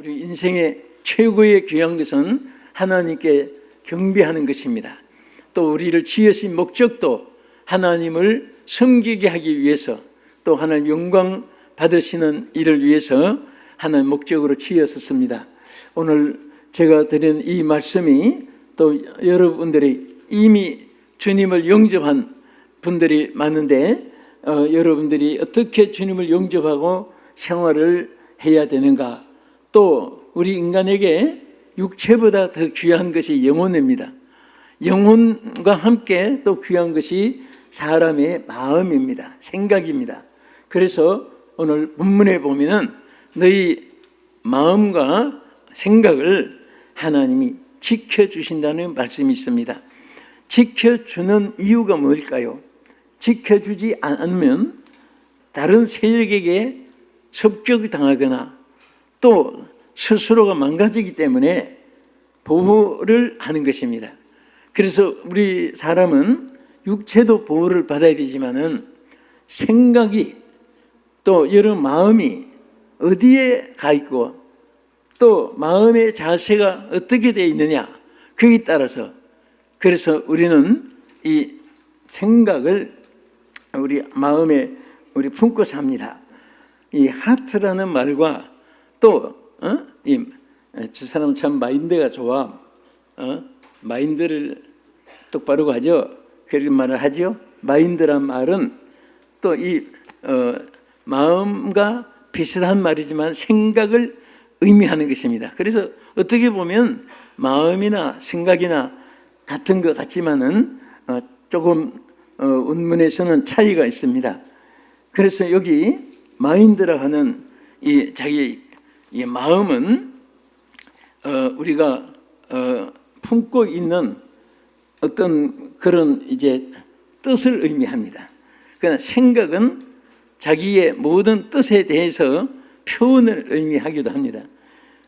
우리 인생의 최고의 귀한 것은 하나님께 경배하는 것입니다. 또 우리를 지으신 목적도 하나님을 섬기게 하기 위해서, 또 하나님 영광 받으시는 일을 위해서 하나님 목적으로 지었었습니다. 오늘 제가 드린 이 말씀이 또 여러분들이 이미 주님을 영접한 분들이 많은데 여러분들이 어떻게 주님을 영접하고 생활을 해야 되는가, 또 우리 인간에게 육체보다 더 귀한 것이 영혼입니다. 영혼과 함께 또 귀한 것이 사람의 마음입니다. 생각입니다. 그래서 오늘 본문에 보면은 너희 마음과 생각을 하나님이 지켜주신다는 말씀이 있습니다. 지켜주는 이유가 뭘까요? 지켜주지 않으면 다른 세력에게 섭격당하거나 또 스스로가 망가지기 때문에 보호를 하는 것입니다. 그래서 우리 사람은 육체도 보호를 받아야 되지만은 생각이 또 여러 마음이 어디에 가 있고 또 마음의 자세가 어떻게 되어 있느냐, 거기에 따라서, 그래서 우리는 이 생각을 우리 마음에 우리 품고 삽니다. 이 하트라는 말과 또 저 사람은 참 마인드가 좋아, 마인드를 똑바로 하죠. 그런 말을 하죠. 마인드란 말은 또 이 마음과 비슷한 말이지만 생각을 의미하는 것입니다. 그래서 어떻게 보면 마음이나 생각이나 같은 것 같지만은 조금 원문에서는 차이가 있습니다. 그래서 여기 마인드라 하는 이 자기 이 마음은 우리가 품고 있는 어떤 그런 이제 뜻을 의미합니다. 그러나 생각은 자기의 모든 뜻에 대해서 표현을 의미하기도 합니다.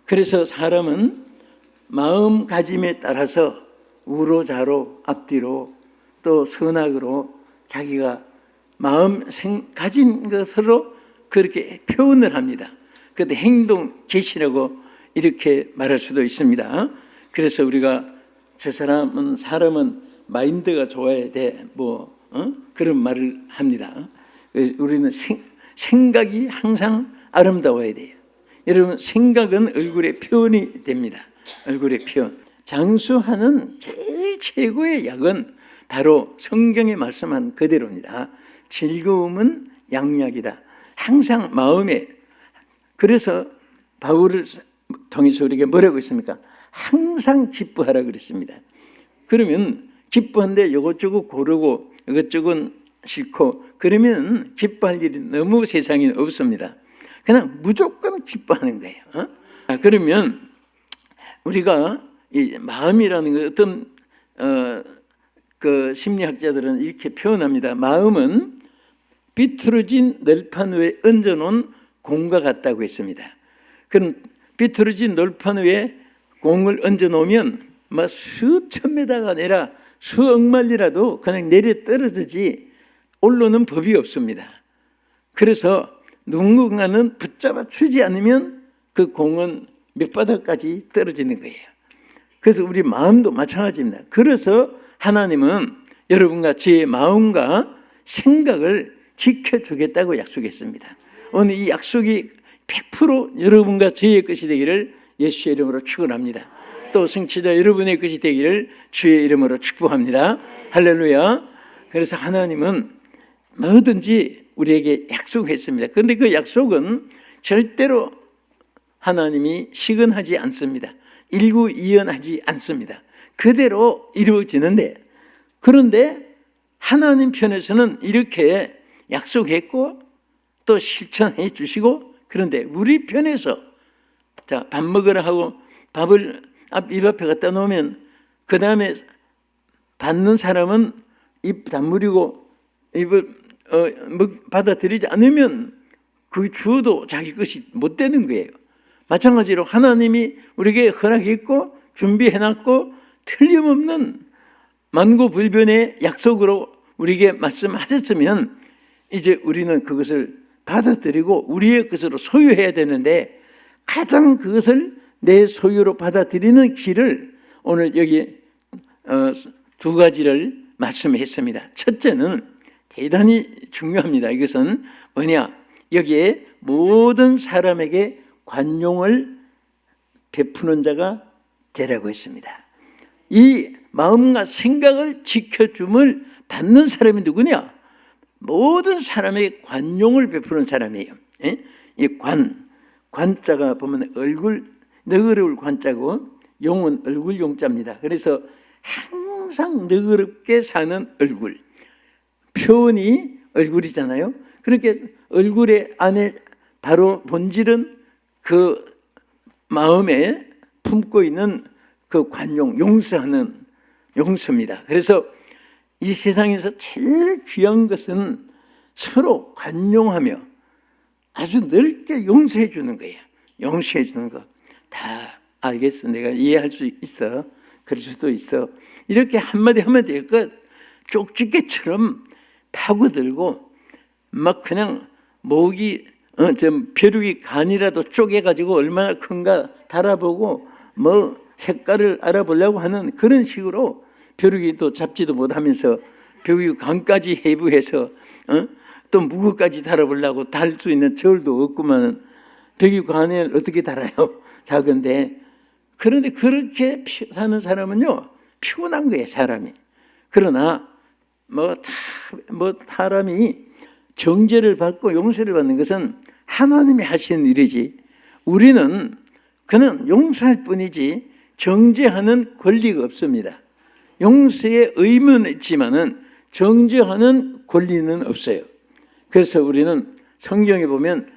그래서 사람은 마음가짐에 따라서 우로좌로 앞뒤로 또 선악으로 자기가 가진 것으로 그렇게 표현을 합니다. 그때 행동 계시라고 이렇게 말할 수도 있습니다. 그래서 우리가 저 사람은 마인드가 좋아야 돼, 그런 말을 합니다. 우리는 생각이 항상 아름다워야 돼요. 여러분, 생각은 얼굴의 표현이 됩니다. 얼굴의 표현. 장수하는 제일 최고의 약은 바로 성경에 말씀한 그대로입니다. 즐거움은 양약이다. 항상 마음에. 그래서 바울을 통해서 우리에게 뭐라고 했습니까? 항상 기뻐하라 그랬습니다. 그러면 기뻐한데 이것저것 고르고 이것저것 싫고 그러면 기뻐할 일이 너무 세상에 없습니다. 그냥 무조건 기뻐하는 거예요. 그러면 우리가 이 마음이라는 것, 어떤 그 심리학자들은 이렇게 표현합니다. 마음은 비틀어진 널판 위에 얹어놓은 공과 같다고 했습니다. 그럼 비틀어진 널판 위에 공을 얹어놓으면 막 수천 미터가 아니라 수억 마일이라도 그냥 내려 떨어지지 올라오는 법이 없습니다. 그래서 누군가는 붙잡아 주지 않으면 그 공은 몇 바닥까지 떨어지는 거예요. 그래서 우리 마음도 마찬가지입니다. 그래서 하나님은 여러분과 제 마음과 생각을 지켜주겠다고 약속했습니다. 오늘 이 약속이 100% 여러분과 저의 것이 되기를 예수의 이름으로 축원합니다. 또 성취자 여러분의 것이 되기를 주의 이름으로 축복합니다. 할렐루야. 그래서 하나님은 뭐든지 우리에게 약속했습니다. 그런데 그 약속은 절대로 하나님이 시건하지 않습니다. 일구이연하지 않습니다. 그대로 이루어지는데, 그런데 하나님 편에서는 이렇게 약속했고 또 실천해 주시고, 그런데 우리 편에서 자, 밥 먹으라 하고 밥을 입 앞에 갖다 놓으면 그 다음에 받는 사람은 입 다물이고 입을 받아들이지 않으면 그 주어도 자기 것이 못 되는 거예요. 마찬가지로 하나님이 우리에게 허락했고 준비해놨고 틀림없는 만고불변의 약속으로 우리에게 말씀하셨으면 이제 우리는 그것을 받아들이고 우리의 것으로 소유해야 되는데, 가장 그것을 내 소유로 받아들이는 길을 오늘 여기 두 가지를 말씀했습니다. 첫째는 대단히 중요합니다. 이것은 뭐냐? 여기에 모든 사람에게 관용을 베푸는 자가 되라고 했습니다. 이 마음과 생각을 지켜줌을 받는 사람이 누구냐? 모든 사람에게 관용을 베푸는 사람이에요. 이 관자가 보면 얼굴, 너그러울 관자고 용은 얼굴 용자입니다. 그래서 항상 너그럽게 사는 얼굴, 표현이 얼굴이잖아요. 그렇게 얼굴의 안에 바로 본질은 그 마음에 품고 있는 그 관용, 용서하는 용서입니다. 그래서 이 세상에서 제일 귀한 것은 서로 관용하며 아주 넓게 용서해 주는 거예요. 용서해 주는 거. 다 알겠어. 내가 이해할 수 있어. 그럴 수도 있어. 이렇게 한마디 하면 될 것. 쪽집게처럼 파고들고 막 그냥 목이 좀 벼룩이 간이라도 쪼개가지고 얼마나 큰가 달아보고 뭐 색깔을 알아보려고 하는 그런 식으로 벼룩이도 잡지도 못하면서 벼룩이 간까지 해부해서 또 무구까지 달아보려고 달 수 있는 절도 없구만. 벼룩이 간에 어떻게 달아요? 작은데. 그런데 그렇게 사는 사람은요 피곤한 거예요, 사람이. 그러나 사람이 정죄를 받고 용서를 받는 것은 하나님이 하시는 일이지 우리는 그는 용서할 뿐이지 정죄하는 권리가 없습니다. 용서의 의무는 있지만은 정죄하는 권리는 없어요. 그래서 우리는 성경에 보면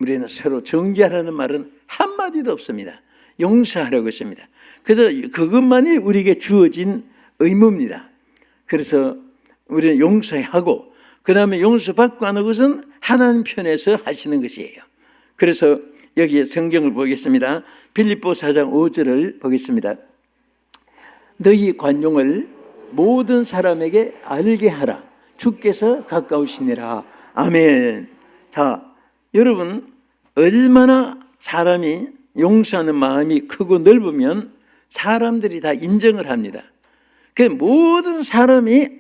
우리는 서로 정죄하라는 말은 한마디도 없습니다. 용서하라고 했습니다. 그래서 그것만이 우리에게 주어진 의무입니다. 그래서 우리는 용서하고 그 다음에 용서받고 하는 것은 하나님 편에서 하시는 것이에요. 그래서 여기에 성경을 보겠습니다. 빌립보 4장 5절을 보겠습니다. 너희 관용을 모든 사람에게 알게 하라. 주께서 가까우시니라. 아멘. 자, 여러분 얼마나 사람이 용서하는 마음이 크고 넓으면 사람들이 다 인정을 합니다. 그 모든 사람이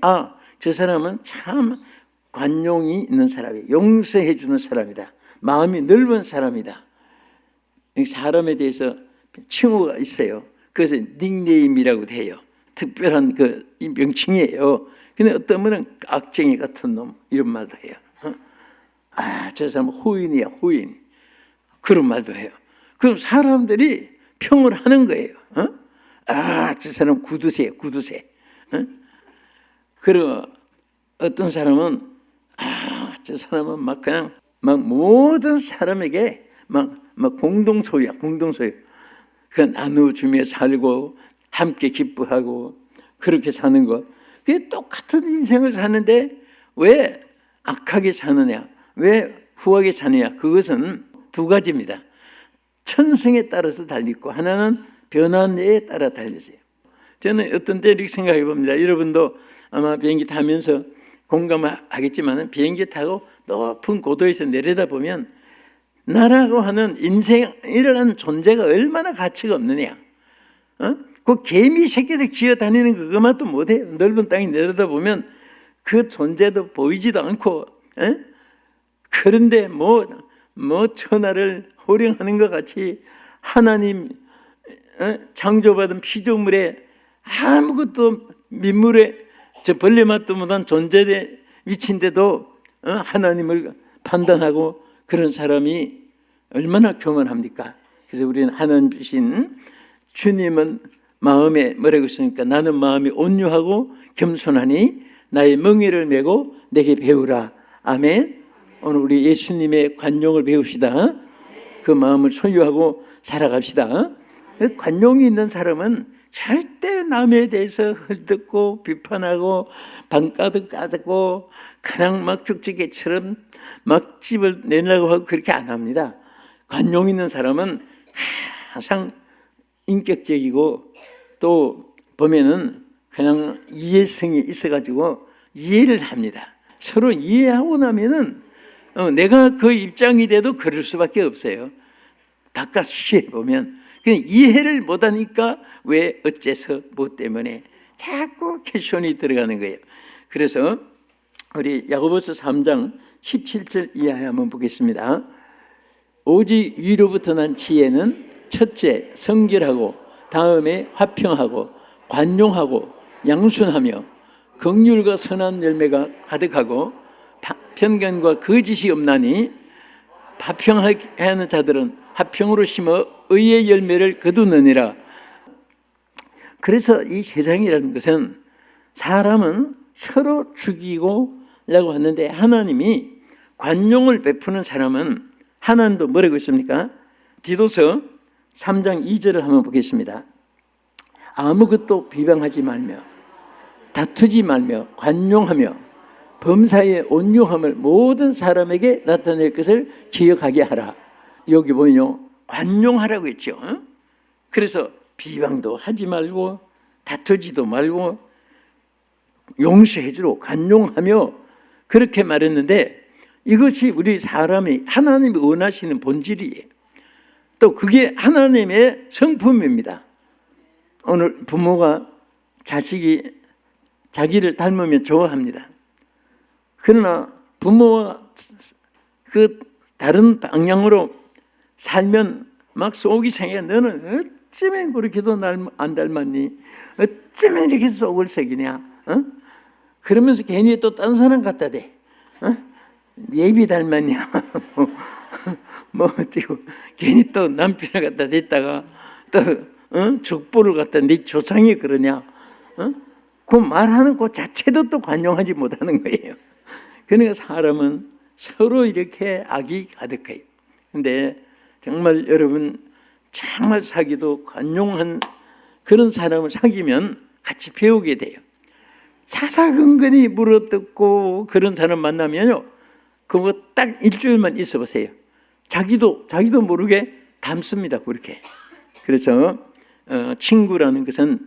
저 사람은 참 관용이 있는 사람이에요. 용서해 주는 사람이다. 마음이 넓은 사람이다. 사람에 대해서 칭호가 있어요. 그래서 닉네임이라고 해요. 특별한 그 명칭이에요. 근데 어떤 분은 악쟁이 같은 놈 이런 말도 해요. 저 사람은 호인이야, 호인. 그런 말도 해요. 그럼 사람들이 평을 하는 거예요. 저 사람 구두쇠. 그리고 어떤 사람은 저 사람은 막 그냥 모든 사람에게 막 공동소유야, 공동소유. 그 나눠주며 살고 함께 기뻐하고 그렇게 사는 것. 그게 똑같은 인생을 사는데 왜 악하게 사느냐, 왜 후하게 사느냐. 그것은 두 가지입니다. 천성에 따라서 달리고 하나는 변화에 따라 달렸어요. 저는 어떤 때 이렇게 생각해 봅니다. 여러분도 아마 비행기 타면서 공감하겠지만 비행기 타고 높은 고도에서 내려다보면 나라고 하는 인생이라는 존재가 얼마나 가치가 없느냐. 그 개미 새끼들 기어다니는 그것만도 못해요. 넓은 땅에 내려다보면 그 존재도 보이지도 않고 그런데 천하를 호령하는 것 같이 하나님 창조받은 피조물에 아무것도 민물에 저 벌레맛도 못한 존재의 위치인데도 하나님을 판단하고 그런 사람이 얼마나 교만합니까? 그래서 우리는 하나님 주신 주님은 마음에 뭐라고 했습니까? 나는 마음이 온유하고 겸손하니 나의 멍에를 메고 내게 배우라. 아멘. 오늘 우리 예수님의 관용을 배웁시다. 그 마음을 소유하고 살아갑시다. 관용이 있는 사람은 절대 남에 대해서 헐뜯고 비판하고 반가득 까고 그냥 막 죽지개처럼 막 집을 내려고 하고 그렇게 안 합니다. 관용 있는 사람은 항상 인격적이고 또 보면은 그냥 이해성이 있어가지고 이해를 합니다. 서로 이해하고 나면은 내가 그 입장이 돼도 그럴 수밖에 없어요. 바깥 시에 보면 그냥 이해를 못하니까 왜 어째서 뭐 때문에 자꾸 퀘션이 들어가는 거예요. 그래서 우리 야고보서 3장 17절 이하에 한번 보겠습니다. 오직 위로부터 난 지혜는 첫째 성결하고 다음에 화평하고 관용하고 양순하며 긍휼과 선한 열매가 가득하고 편견과 거짓이 없나니 화평하게 하는 자들은 화평으로 심어 의의 열매를 거두느니라. 그래서 이 세상이라는 것은 사람은 서로 죽이고 라고 하는데 하나님이 관용을 베푸는 사람은 하나님도 뭐라고 했습니까? 디도서 3장 2절을 한번 보겠습니다. 아무것도 비방하지 말며 다투지 말며 관용하며 범사의 온유함을 모든 사람에게 나타낼 것을 기억하게 하라. 여기 보면요, 관용하라고 했죠. 그래서 비방도 하지 말고 다투지도 말고 용서해주고 관용하며 그렇게 말했는데 이것이 우리 사람이 하나님이 원하시는 본질이에요. 또 그게 하나님의 성품입니다. 오늘 부모가 자식이 자기를 닮으면 좋아합니다. 그러나 부모와 그 다른 방향으로 살면 막 속이 상해. 너는 어쩌면 그렇게도 날 안 닮았니? 어쩌면 이렇게 속을 새기냐? 그러면서 괜히 또 딴 사람 갖다 대. 예비 닮았냐? 뭐 어쩌고 괜히 또 남편을 갖다 댔다가 또 족보를 갖다 네 조상이 그러냐? 그 말하는 것 자체도 또 관용하지 못하는 거예요. 그러니까 사람은 서로 이렇게 악이 가득해요. 근데 정말 여러분 정말 사귀도 관용한 그런 사람을 사귀면 같이 배우게 돼요. 사사건건이 물어뜯고 그런 사람 만나면요, 그거 딱 일주일만 있어 보세요. 자기도 모르게 닮습니다. 그렇게. 그래서 친구라는 것은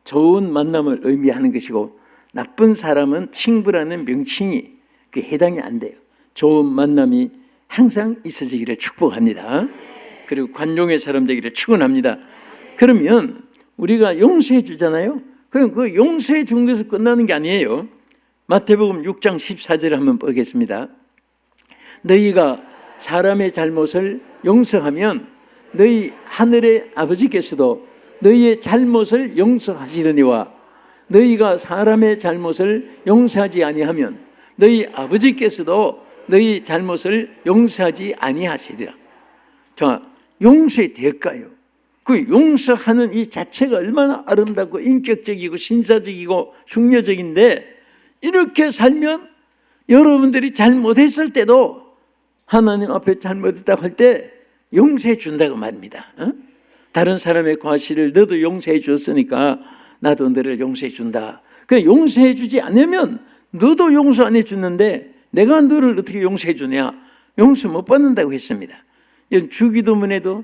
좋은 만남을 의미하는 것이고 나쁜 사람은 친구라는 명칭이 그 해당이 안 돼요. 좋은 만남이 항상 있어지기를 축복합니다. 그리고 관용의 사람 되기를 축원합니다. 그러면 우리가 용서해 주잖아요. 그럼 그 용서해 준 것을 끝나는 게 아니에요. 마태복음 6장 14절 한번 보겠습니다. 너희가 사람의 잘못을 용서하면 너희 하늘의 아버지께서도 너희의 잘못을 용서하시려니와 너희가 사람의 잘못을 용서하지 아니하면 너희 아버지께서도 너희 잘못을 용서하지 아니하시리라. 자, 용서의 대가요. 그 용서하는 이 자체가 얼마나 아름답고 인격적이고 신사적이고 중요적인데 이렇게 살면 여러분들이 잘못했을 때도 하나님 앞에 잘못했다고 할 때 용서해 준다고 말입니다. 다른 사람의 과실을 너도 용서해 줬으니까 나도 너를 용서해 준다. 그 용서해 주지 않으면 너도 용서 안 해주는데 내가 너를 어떻게 용서해 주냐? 용서 못 받는다고 했습니다. 주기도문에도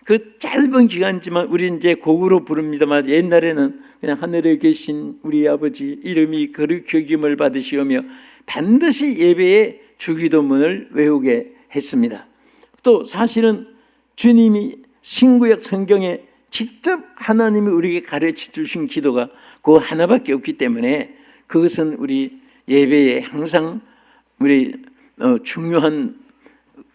그 짧은 기간이지만 우리 이제 곡으로 부릅니다만 옛날에는 그냥 하늘에 계신 우리 아버지 이름이 거룩히 여김을 받으시오며 반드시 예배에 주기도문을 외우게 했습니다. 또 사실은 주님이 신구약 성경에 직접 하나님이 우리에게 가르쳐 주신 기도가 그 하나밖에 없기 때문에 그것은 우리 예배에 항상 우리 중요한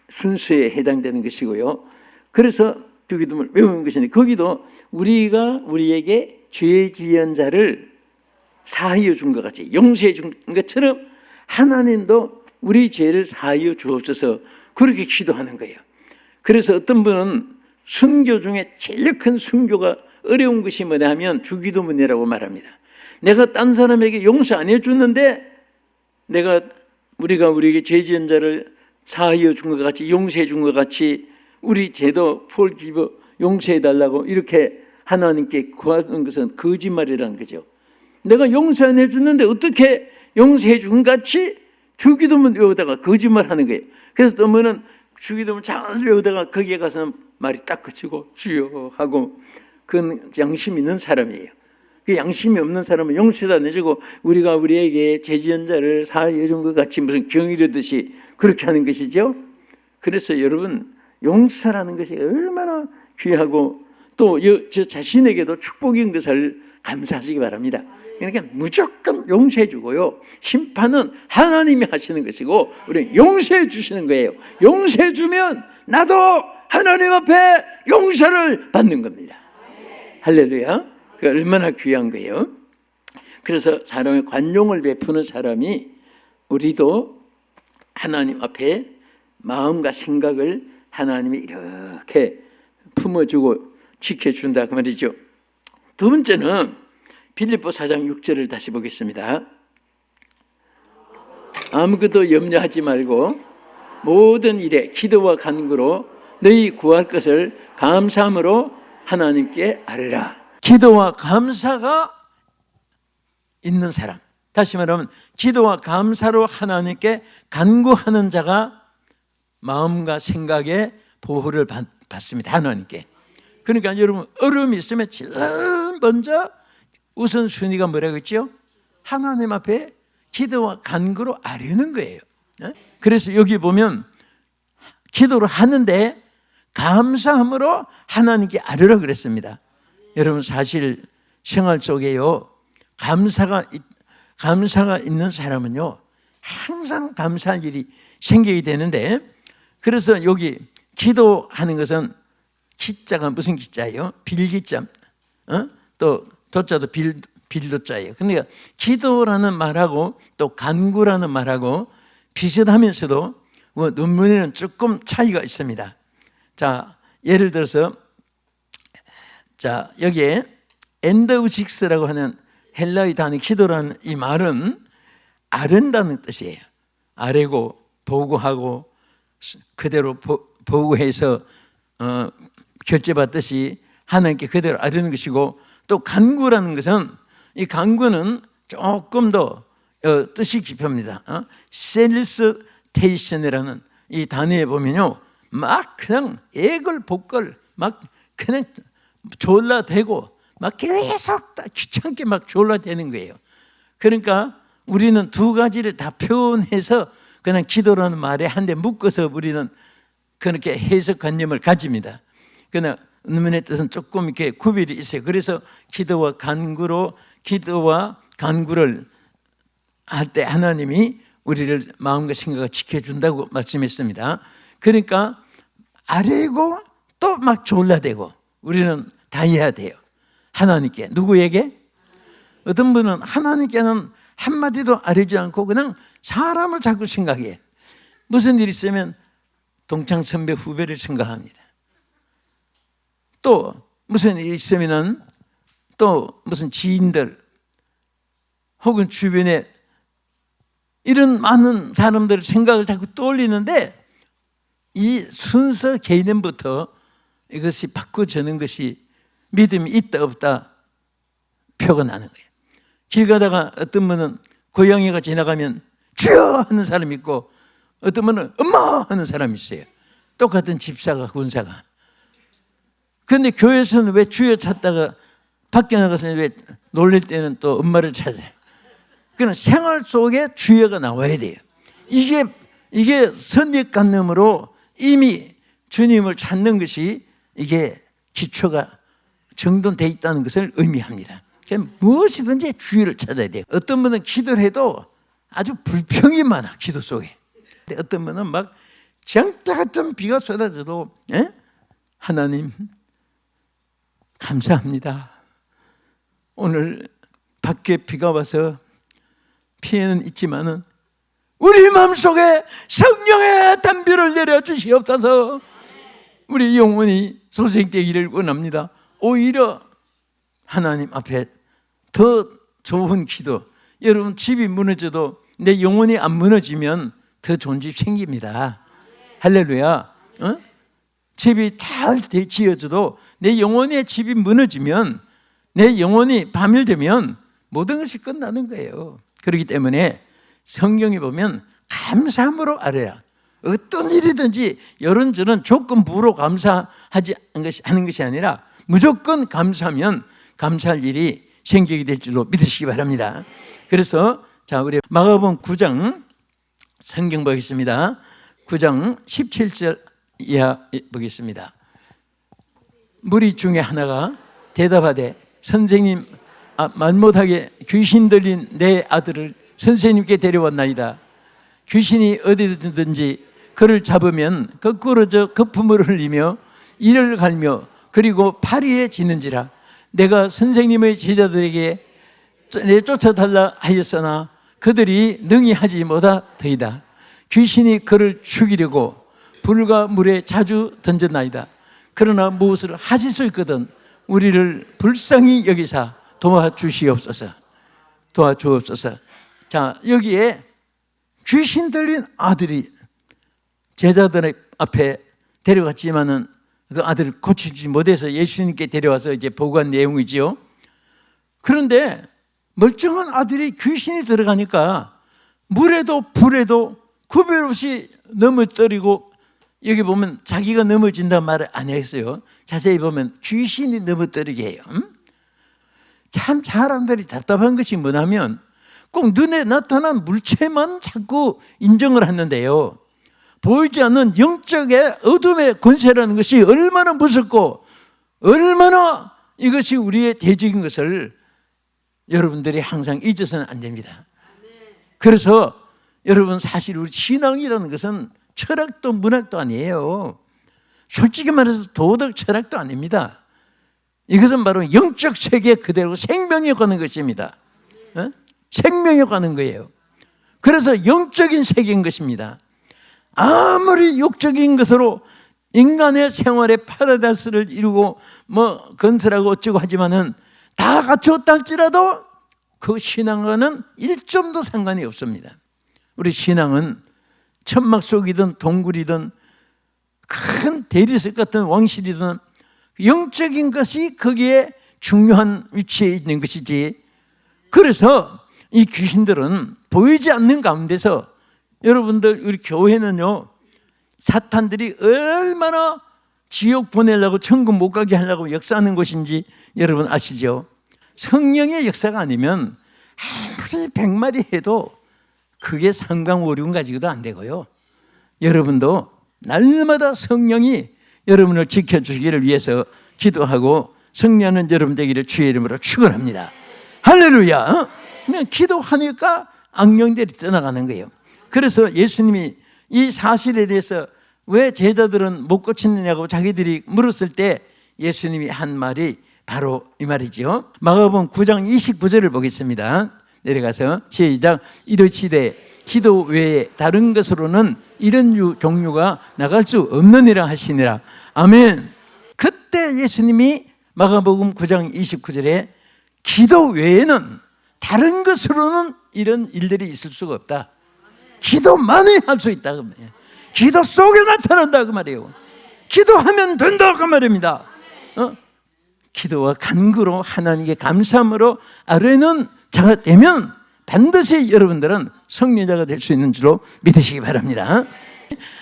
순서에 해당되는 것이고요. 그래서 주기도문을 외우는 것인데 거기도 우리가 우리에게 죄 지은 자를 사하여 준 것 같이 용서해 준 것처럼 하나님도 우리 죄를 사하여 주옵소서 그렇게 기도하는 거예요. 그래서 어떤 분은 순교 중에 제일 큰 순교가 어려운 것이 뭐냐 하면 주기도문이라고 말합니다. 내가 딴 사람에게 용서 안 해줬는데 우리가 우리에게 죄 지은 자를 사하여 준 것 같이 용서해 준 것 같이 우리 죄도 forgive 용서해 달라고 이렇게 하나님께 구하는 것은 거짓말이라는 거죠. 내가 용서 안 해줬는데 어떻게 용서해 준 것 같이 주기도문 외우다가 거짓말하는 거예요. 그래서 또 뭐는 주기도문 잘 외우다가 거기에 가서 말이 딱 그치고 주여 하고 그건 양심 있는 사람이에요. 그 양심이 없는 사람은 용서도 안 해주고 우리가 우리에게 죄 지은 자를 사하여 준 것 같이 무슨 경이르듯이 그렇게 하는 것이죠. 그래서 여러분 용서라는 것이 얼마나 귀하고 또 저 자신에게도 축복인 것을 감사하시기 바랍니다. 그러니까 무조건 용서해 주고요. 심판은 하나님이 하시는 것이고 우리는 용서해 주시는 거예요. 용서해 주면 나도 하나님 앞에 용서를 받는 겁니다. 할렐루야. 그 얼마나 귀한 거예요. 그래서 사람의 관용을 베푸는 사람이 우리도 하나님 앞에 마음과 생각을 하나님이 이렇게 품어주고 지켜준다 그 말이죠. 두 번째는 빌립보 4장 6절을 다시 보겠습니다. 아무것도 염려하지 말고 모든 일에 기도와 간구로 너희 구할 것을 감사함으로 하나님께 아뢰라. 기도와 감사가 있는 사람, 다시 말하면 기도와 감사로 하나님께 간구하는 자가 마음과 생각의 보호를 받습니다. 하나님께. 그러니까 여러분 어려움이 있으면 제일 먼저 우선순위가 뭐라고 했죠? 하나님 앞에 기도와 간구로 아뢰는 거예요. 그래서 여기 보면 기도를 하는데 감사함으로 하나님께 아뢰라 그랬습니다. 여러분 사실 생활 속에요, 감사가 있는 사람은요 항상 감사할 일이 생기게 되는데, 그래서 여기 기도하는 것은 기자가 무슨 기자예요? 빌기자, 또 도자도 빌도자예요. 그러니까 기도라는 말하고 또 간구라는 말하고 비슷하면서도 논문에는 조금 차이가 있습니다. 자, 예를 들어서 자 여기에 엔더우식스라고 하는 헬라의 단어 기도라는 이 말은 아른다는 뜻이에요. 아뢰고 보고하고 그대로 보고해서 결제받듯이 하나님께 그대로 아뢰는 것이고, 또 간구라는 것은 이 간구는 조금 더 뜻이 깊습니다. 셀스테이션이라는 이 단어에 보면요 막 그냥 애걸복걸 막 그냥 졸라대고 막 계속 귀찮게 막 졸라대는 거예요. 그러니까 우리는 두 가지를 다 표현해서 그냥 기도라는 말에 한데 묶어서 우리는 그렇게 해석관념을 가집니다. 그러나 논문의 뜻은 조금 이렇게 구별이 있어요. 그래서 기도와 간구를 할 때 하나님이 우리를 마음과 생각을 지켜준다고 말씀했습니다. 그러니까 아뢰고 또 막 졸라대고 우리는 다 해야 돼요. 하나님께. 누구에게? 어떤 분은 하나님께는 한마디도 아뢰지 않고 그냥 사람을 자꾸 생각해. 무슨 일이 있으면 동창 선배 후배를 생각합니다. 또 무슨 일이 있으면 또 무슨 지인들 혹은 주변에 이런 많은 사람들 생각을 자꾸 떠올리는데, 이 순서 개념부터 이것이 바꿔주는 것이 믿음이 있다 없다 표가 나는 거예요. 길 가다가 어떤 분은 고양이가 지나가면 주여 하는 사람이 있고 어떤 분은 엄마 하는 사람이 있어요. 똑같은 집사가 군사가. 그런데 교회에서는 왜 주여 찾다가 밖에 나가서 왜 놀릴 때는 또 엄마를 찾아요. 그러나 생활 속에 주여가 나와야 돼요. 이게 선입관념으로 이미 주님을 찾는 것이 이게 기초가 정돈되어 있다는 것을 의미합니다. 무엇이든지 주의를 찾아야 돼요. 어떤 분은 기도를 해도 아주 불평이 많아, 기도 속에. 어떤 분은 막 장타 같은 비가 쏟아져도 하나님 감사합니다. 오늘 밖에 비가 와서 피해는 있지만은 우리 마음속에 성령의 담비를 내려주시옵소서. 우리 영혼이 소생되기를 원합니다. 오히려 하나님 앞에 더 좋은 기도. 여러분 집이 무너져도 내 영혼이 안 무너지면 더 좋은 집 생깁니다. 할렐루야. 집이 잘 지어져도 내 영혼의 집이 무너지면, 내 영혼이 파멸되면 모든 것이 끝나는 거예요. 그렇기 때문에 성경에 보면 감사함으로 아뢰라. 어떤 일이든지 이런저런 조건부로 감사하지 하는 것이 아니라 무조건 감사하면 감사할 일이 생기게 될 줄로 믿으시기 바랍니다. 그래서 자, 우리 마가복음 9장 성경 보겠습니다. 9장 17절 이해 보겠습니다. 무리 중에 하나가 대답하되 선생님, 말 못하게 귀신 들린 내 아들을 선생님께 데려왔나이다. 귀신이 어디든지 그를 잡으면 거꾸러져 거품을 흘리며 이를 갈며 그리고 파리에 지는지라. 내가 선생님의 제자들에게 내쫓아달라 하였으나 그들이 능히 하지 못하더이다. 귀신이 그를 죽이려고 불과 물에 자주 던졌나이다. 그러나 무엇을 하실 수 있거든 우리를 불쌍히 여기사 도와주시옵소서. 도와주옵소서. 자, 여기에 귀신 들린 아들이 제자들 앞에 데려갔지만은 그 아들을 고치지 못해서 예수님께 데려와서 이제 보고한 내용이지요. 그런데 멀쩡한 아들이 귀신이 들어가니까 물에도 불에도 구별 없이 넘어뜨리고, 여기 보면 자기가 넘어진다는 말을 안 했어요. 자세히 보면 귀신이 넘어뜨리게 해요. 참 사람들이 답답한 것이 뭐냐면 꼭 눈에 나타난 물체만 자꾸 인정을 하는데요, 보이지 않는 영적의 어둠의 권세라는 것이 얼마나 무섭고 얼마나 이것이 우리의 대적인 것을 여러분들이 항상 잊어서는 안 됩니다. 그래서 여러분, 사실 우리 신앙이라는 것은 철학도 문학도 아니에요. 솔직히 말해서 도덕 철학도 아닙니다. 이것은 바로 영적 세계 그대로 생명에 관한 것입니다. 생명에 관한 거예요. 그래서 영적인 세계인 것입니다. 아무리 육적인 것으로 인간의 생활의 파라다이스를 이루고 뭐 건설하고 어쩌고 하지만은 다 갖추었다 할지라도 그 신앙과는 1점도 상관이 없습니다. 우리 신앙은 천막 속이든 동굴이든 큰 대리석 같은 왕실이든 영적인 것이 거기에 중요한 위치에 있는 것이지. 그래서 이 귀신들은 보이지 않는 가운데서, 여러분들 우리 교회는요, 사탄들이 얼마나 지옥 보내려고 천국 못 가게 하려고 역사하는 곳인지 여러분 아시죠? 성령의 역사가 아니면 아무리 100마디 해도 그게 상강오륜 가지고도 안 되고요. 여러분도 날마다 성령이 여러분을 지켜주기를 위해서 기도하고 성령은 여러분 되기를 주의 이름으로 축원합니다. 할렐루야. 그냥 기도하니까 악령들이 떠나가는 거예요. 그래서 예수님이 이 사실에 대해서 왜 제자들은 못 고치느냐고 자기들이 물었을 때 예수님이 한 말이 바로 이 말이죠. 마가복음 9장 29절을 보겠습니다. 내려가서 시작. 이르시되 기도 외에 다른 것으로는 이런 종류가 나갈 수 없느니라 하시니라. 아멘. 그때 예수님이 마가복음 9장 29절에 기도 외에는 다른 것으로는 이런 일들이 있을 수가 없다. 기도만이 할 수 있다 그 말이에요. 기도 속에 나타난다 그 말이에요. 기도하면 된다 그 말입니다. 기도와 간구로 하나님께 감사함으로 아뢰는 자가 되면 반드시 여러분들은 성리자가 될 수 있는 줄로 믿으시기 바랍니다.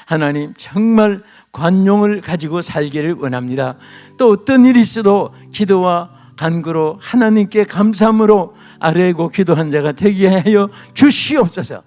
하나님 정말 관용을 가지고 살기를 원합니다. 또 어떤 일이 있어도 기도와 간구로 하나님께 감사함으로 아뢰고 기도한 자가 되게 하여 주시옵소서.